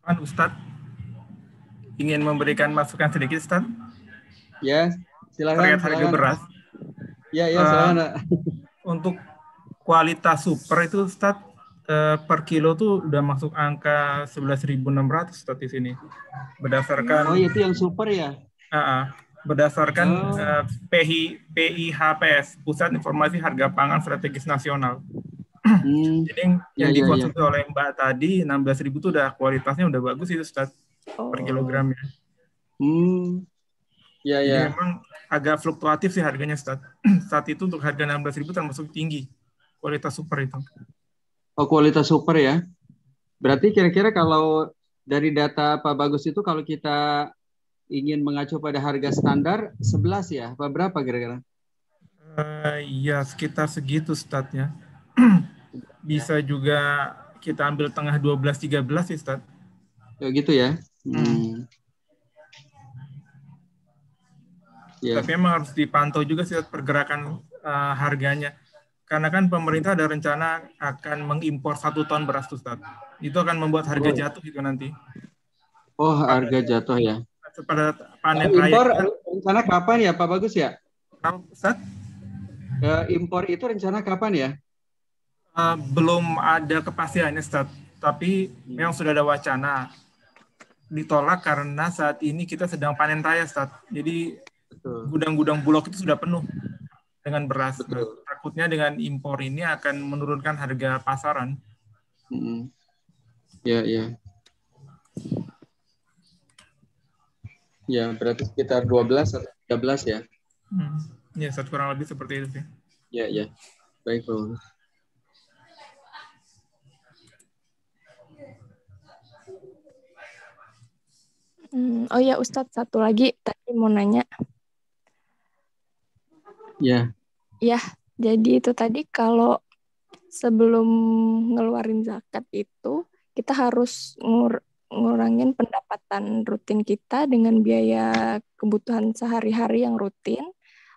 Ustadz ingin memberikan masukan sedikit, Ustadz. Ya, silakan. Terkait harga beras. Ya, silakan. Untuk kualitas super itu, Ustadz, per kilo tuh udah masuk angka 11.600 Ustadz di sini. Berdasarkan. Oh, itu yang super ya? Berdasarkan PIHPS, Pusat Informasi Harga Pangan Strategis Nasional. Jadi yang dikonsumsi oleh Mbak tadi 16.000 itu udah kualitasnya udah bagus itu Ustaz per kilogramnya. Jadi memang agak fluktuatif sih harganya Ustaz. Saat itu untuk harga 16.000 termasuk tinggi kualitas super itu. Oh, kualitas super ya. Berarti kira-kira kalau dari data Pak Bagus itu kalau kita ingin mengacu pada harga standar 11 ya? Apa berapa kira-kira? Iya, sekitar segitu statnya. Bisa juga kita ambil tengah 12-13 sih, Ustaz. Ya gitu ya. Tapi memang harus dipantau juga sih pergerakan harganya. Karena kan pemerintah ada rencana akan mengimpor 1 ton beras, Ustaz. Itu akan membuat harga jatuh gitu nanti. Oh, harga jatuh ya. Pada panen raya. Impor rencana kapan ya, Pak Bagus ya? Ustaz? Impor itu rencana kapan ya? Belum ada kepastiannya, Ustaz. Tapi memang sudah ada wacana. Ditolak karena saat ini kita sedang panen raya, Ustaz. Jadi gudang-gudang Bulog itu sudah penuh dengan beras. Takutnya dengan impor ini akan menurunkan harga pasaran. Ya, berarti sekitar 12 atau 13 ya? Ya, kurang lebih seperti itu sih. Ya. Baik, Pak. Oh ya Ustadz, satu lagi tadi mau nanya. Ya. Ya, jadi itu tadi kalau sebelum ngeluarin zakat itu kita harus ngurangin pendapatan rutin kita dengan biaya kebutuhan sehari-hari yang rutin,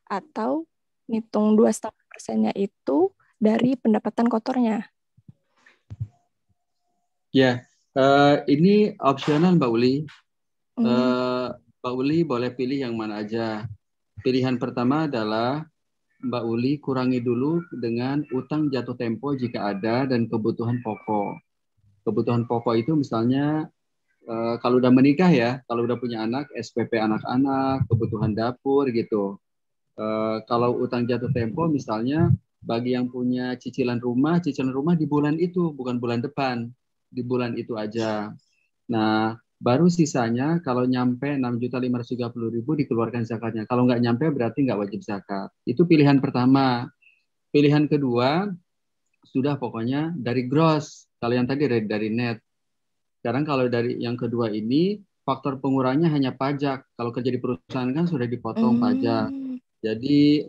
atau ngitung 2,5%-nya itu dari pendapatan kotornya. Ya, ini opsional Mbak Uli. Mbak Uli boleh pilih yang mana aja. Pilihan pertama adalah Mbak Uli kurangi dulu dengan utang jatuh tempo jika ada dan kebutuhan pokok. Kebutuhan pokok itu misalnya kalau udah menikah ya, kalau udah punya anak, SPP anak-anak, kebutuhan dapur gitu. Kalau utang jatuh tempo misalnya bagi yang punya cicilan rumah di bulan itu, bukan bulan depan, di bulan itu aja. Nah, baru sisanya kalau nyampe 6.530.000 dikeluarkan zakatnya. Kalau nggak nyampe berarti nggak wajib zakat. Itu pilihan pertama. Pilihan kedua, sudah pokoknya dari gross. Kalau yang tadi dari net. Sekarang kalau dari yang kedua ini, faktor pengurangnya hanya pajak. Kalau kerja di perusahaan kan sudah dipotong pajak. Jadi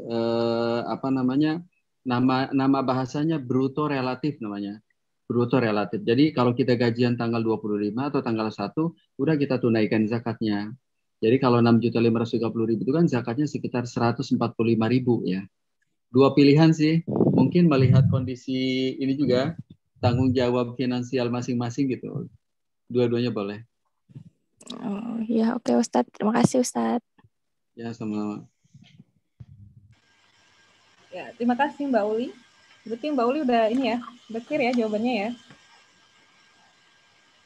apa namanya? Nama bahasanya bruto relatif namanya. Bruto relatif. Jadi kalau kita gajian tanggal 25 atau tanggal 1, udah kita tunaikan zakatnya. Jadi kalau 6.530.000 itu kan zakatnya sekitar 145.000 ya. Dua pilihan sih. Mungkin melihat kondisi ini juga, tanggung jawab finansial masing-masing gitu. Dua-duanya boleh. Oh ya, oke Ustadz. Terima kasih Ustadz. Ya, sama. Ya, terima kasih Mbak Uli. Berarti Mbak Uli udah ini ya, udah clear ya jawabannya ya.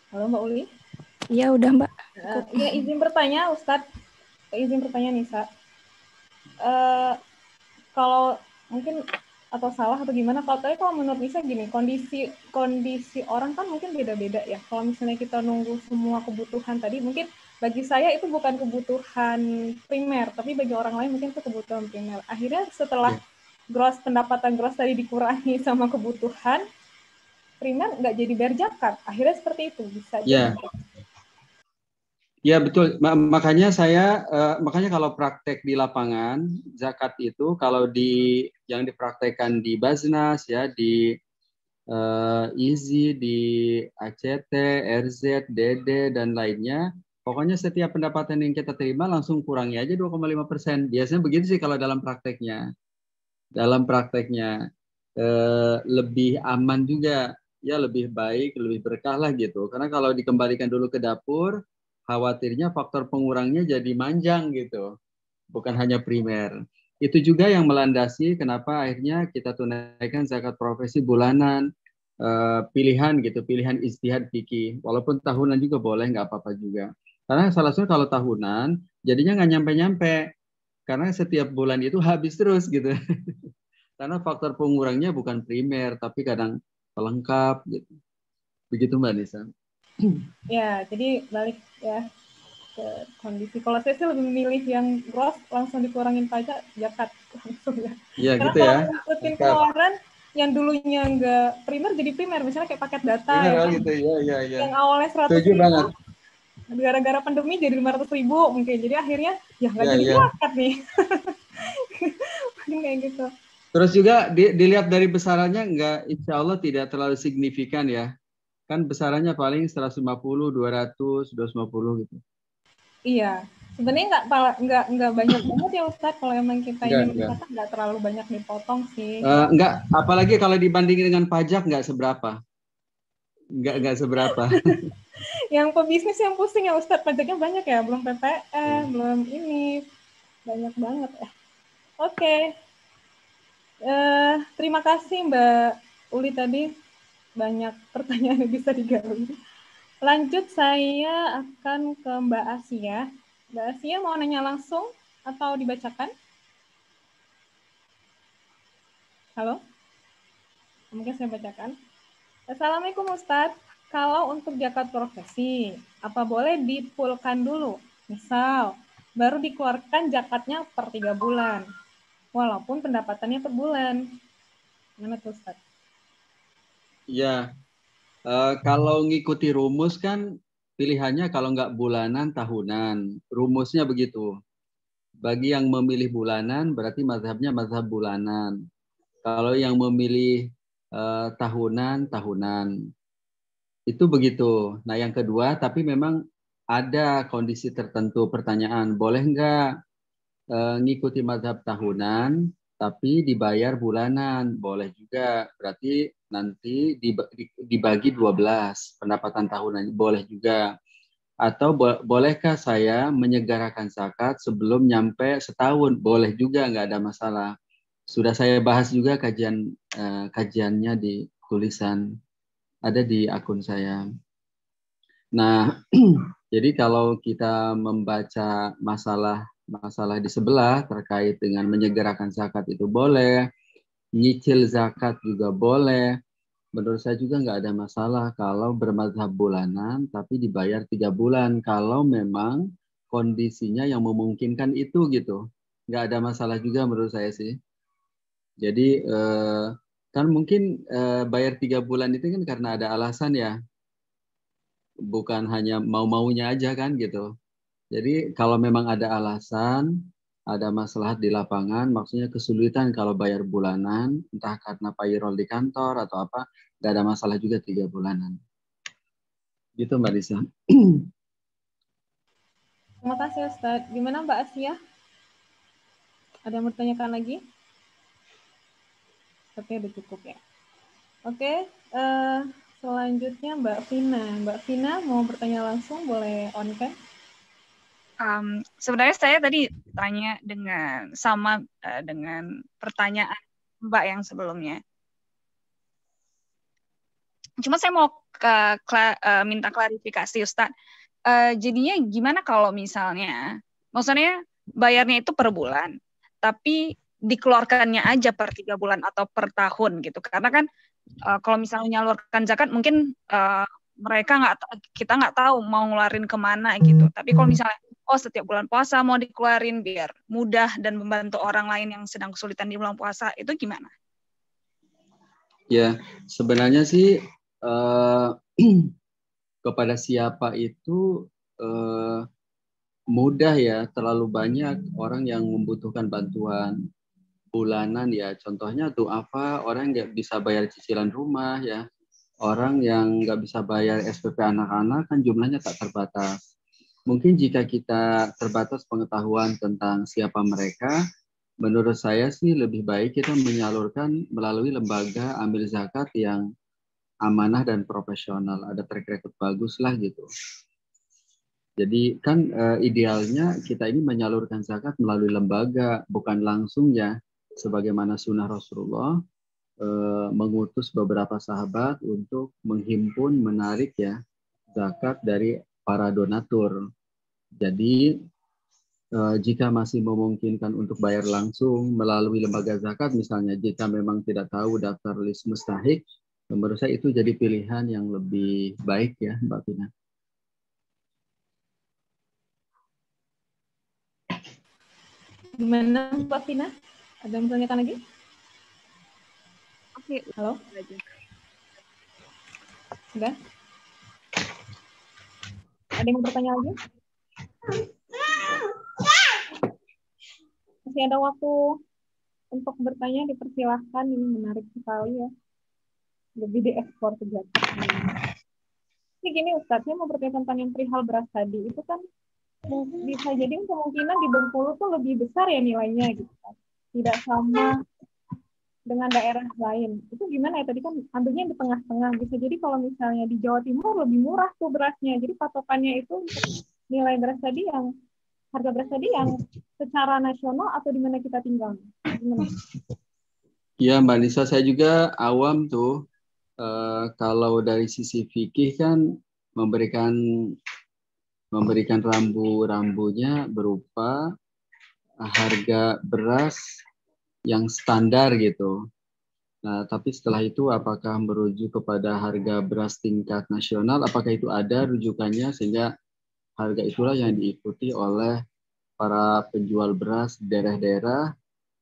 Halo Mbak Uli. Iya udah Mbak. Ya, izin bertanya Ustadz. Izin bertanya Nisa. Kalau mungkin atau salah atau gimana, kalau menurut Nisa gini, kondisi orang kan mungkin beda-beda ya. Kalau misalnya kita nunggu semua kebutuhan tadi, mungkin bagi saya itu bukan kebutuhan primer, tapi bagi orang lain mungkin itu kebutuhan primer. Akhirnya setelah pendapatan gross tadi dikurangi sama kebutuhan primer, nggak jadi bayar zakat. Akhirnya seperti itu bisa jadi. Ya betul, makanya makanya kalau praktek di lapangan zakat itu kalau yang dipraktekkan di Baznas ya, di IZI, di ACT, RZ, DD dan lainnya, pokoknya setiap pendapatan yang kita terima langsung kurangi aja 2,5%. Biasanya begitu sih kalau dalam prakteknya. Dalam prakteknya lebih aman juga, ya lebih baik, lebih berkah lah gitu. Karena kalau dikembalikan dulu ke dapur, khawatirnya faktor pengurangnya jadi manjang gitu, bukan hanya primer. Itu juga yang melandasi kenapa akhirnya kita tunaikan zakat profesi bulanan, pilihan gitu, pilihan ijtihad fikih. Walaupun tahunan juga boleh, nggak apa-apa juga. Karena salah satu kalau tahunan, jadinya nggak nyampe-nyampe. Karena setiap bulan itu habis terus gitu. Karena faktor pengurangnya bukan primer, tapi kadang pelengkap gitu. Begitu Mbak Nisa. Ya, jadi balik ya ke kondisi. Kalau saya sih lebih memilih yang gross, langsung dikurangin pajak, zakat langsung ya. Iya gitu ya. ya. Karena kalau ngikutin pengeluaran yang dulunya nggak primer jadi primer, misalnya kayak paket data primer, ya kan? Gitu, ya. Yang awalnya 100.000, gara-gara pandemi jadi 500.000 mungkin. Jadi akhirnya ya nggak jadi zakat nih. Mungkin kayak gitu. Terus juga dilihat dari besarannya insya Allah tidak terlalu signifikan ya. Kan besarannya paling 150, 200, 250 gitu. Iya, sebenarnya nggak banyak banget ya Ustadz. Kalau emang kita ingin zakat nggak terlalu banyak dipotong sih. Nggak, apalagi kalau dibandingin dengan pajak nggak seberapa. Nggak seberapa. Yang pebisnis yang pusing ya Ustadz, pajaknya banyak ya, belum PPN, belum ini, banyak banget ya. Oke. Terima kasih Mbak Uli tadi, banyak pertanyaan yang bisa digali. Lanjut, saya akan ke Mbak Asia. Mbak Asia mau nanya langsung atau dibacakan? Halo? Mungkin saya bacakan. Assalamualaikum Ustadz. Kalau untuk zakat profesi, apa boleh dipulkan dulu? Misal, baru dikeluarkan zakatnya per 3 bulan, walaupun pendapatannya per bulan. Gimana tuh Ustadz? Ya, kalau ngikuti rumus kan pilihannya kalau nggak bulanan, tahunan. Rumusnya begitu. Bagi yang memilih bulanan, berarti mazhabnya mazhab bulanan. Kalau yang memilih tahunan, tahunan. Itu begitu. Nah, yang kedua, tapi memang ada kondisi tertentu. Pertanyaan, boleh nggak ngikuti mazhab tahunan, tapi dibayar bulanan? Boleh juga. Berarti nanti dibagi 12 pendapatan tahunan. Boleh juga. Atau bolehkah saya menyegarakan zakat sebelum nyampe setahun? Boleh juga, nggak ada masalah. Sudah saya bahas juga kajiannya di tulisan. Ada di akun saya. Nah, jadi kalau kita membaca masalah di sebelah terkait dengan menyegerakan zakat itu boleh, nyicil zakat juga boleh. Menurut saya juga nggak ada masalah kalau bermazhab bulanan tapi dibayar 3 bulan kalau memang kondisinya yang memungkinkan itu gitu. Nggak ada masalah juga menurut saya sih. Jadi kan mungkin bayar 3 bulan itu kan karena ada alasan ya, bukan hanya mau-maunya aja kan gitu. Jadi kalau memang ada alasan, ada masalah di lapangan, maksudnya kesulitan kalau bayar bulanan, entah karena payroll di kantor atau apa, nggak ada masalah juga 3 bulanan. Gitu Mbak Lisa. Terima kasih Ustadz. Gimana Mbak Asia? Ada yang bertanyakan lagi? Tapi udah cukup ya. Oke, selanjutnya Mbak Vina. Mbak Vina mau bertanya langsung, boleh on cam? Sebenarnya saya tadi tanya dengan sama dengan pertanyaan Mbak yang sebelumnya. Cuma saya mau minta klarifikasi Ustadz. Jadinya gimana kalau misalnya, maksudnya bayarnya itu per bulan, tapi dikeluarkannya aja per 3 bulan atau per tahun gitu. Karena kan kalau misalnya menyalurkan zakat mungkin kita nggak tahu mau ngeluarin kemana gitu. Tapi kalau misalnya setiap bulan puasa mau dikeluarin biar mudah dan membantu orang lain yang sedang kesulitan di bulan puasa, itu gimana? Ya, sebenarnya sih kepada siapa itu mudah ya, terlalu banyak orang yang membutuhkan bantuan bulanan ya. Contohnya du'afa, orang nggak bisa bayar cicilan rumah ya. Orang yang nggak bisa bayar SPP anak-anak kan jumlahnya tak terbatas. Mungkin jika kita terbatas pengetahuan tentang siapa mereka, menurut saya sih lebih baik kita menyalurkan melalui lembaga ambil zakat yang amanah dan profesional. Ada track record bagus lah gitu. Jadi kan idealnya kita ini menyalurkan zakat melalui lembaga, bukan langsung ya. Sebagaimana sunnah Rasulullah mengutus beberapa sahabat untuk menghimpun, menarik ya zakat dari para donatur. Jadi jika masih memungkinkan untuk bayar langsung melalui lembaga zakat, misalnya jika memang tidak tahu daftar list mustahik, menurut saya itu jadi pilihan yang lebih baik ya Mbak Vina. Gimana Mbak Vina? Ada yang bertanyakan lagi? Oke. Halo? Sudah? Ada yang bertanya lagi? Masih ada waktu untuk bertanya, dipersilahkan. Ini menarik sekali ya. Lebih diekspor ke zakat. Ini gini Ustadz, saya mau bertanya tentang yang perihal beras tadi. Itu kan bisa jadi kemungkinan di Bengkulu tuh lebih besar ya nilainya gitu kan. Tidak sama dengan daerah lain. Itu gimana ya? Tadi kan ambilnya di tengah-tengah. Bisa jadi kalau misalnya di Jawa Timur lebih murah tuh berasnya. Jadi patokannya itu nilai beras tadi yang harga beras tadi yang secara nasional atau di mana kita tinggal? Gimana? Iya Mbak Nisa, saya juga awam tuh. Kalau dari sisi fikih kan memberikan rambu-rambunya berupa harga beras yang standar gitu. Nah, tapi setelah itu apakah merujuk kepada harga beras tingkat nasional, apakah itu ada rujukannya sehingga harga itulah yang diikuti oleh para penjual beras di daerah-daerah,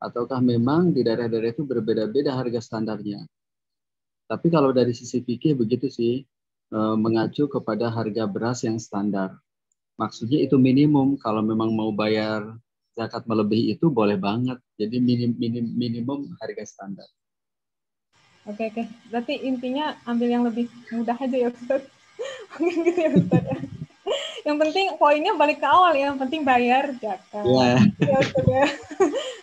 ataukah memang di daerah-daerah itu berbeda-beda harga standarnya. Tapi kalau dari sisi fikih begitu sih, mengacu kepada harga beras yang standar. Maksudnya itu minimum. Kalau memang mau bayar zakat melebihi itu boleh banget. Jadi minimum harga standar. Oke. Berarti intinya ambil yang lebih mudah aja ya Ustaz. Mungkin gitu ya Ustaz ya. Yang penting poinnya balik ke awal ya. Yang penting bayar zakat. Ya Ustaz ya.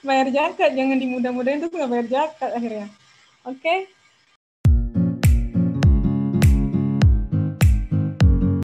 Bayar zakat, jangan dimudah-mudahin terus nggak bayar zakat akhirnya. Oke.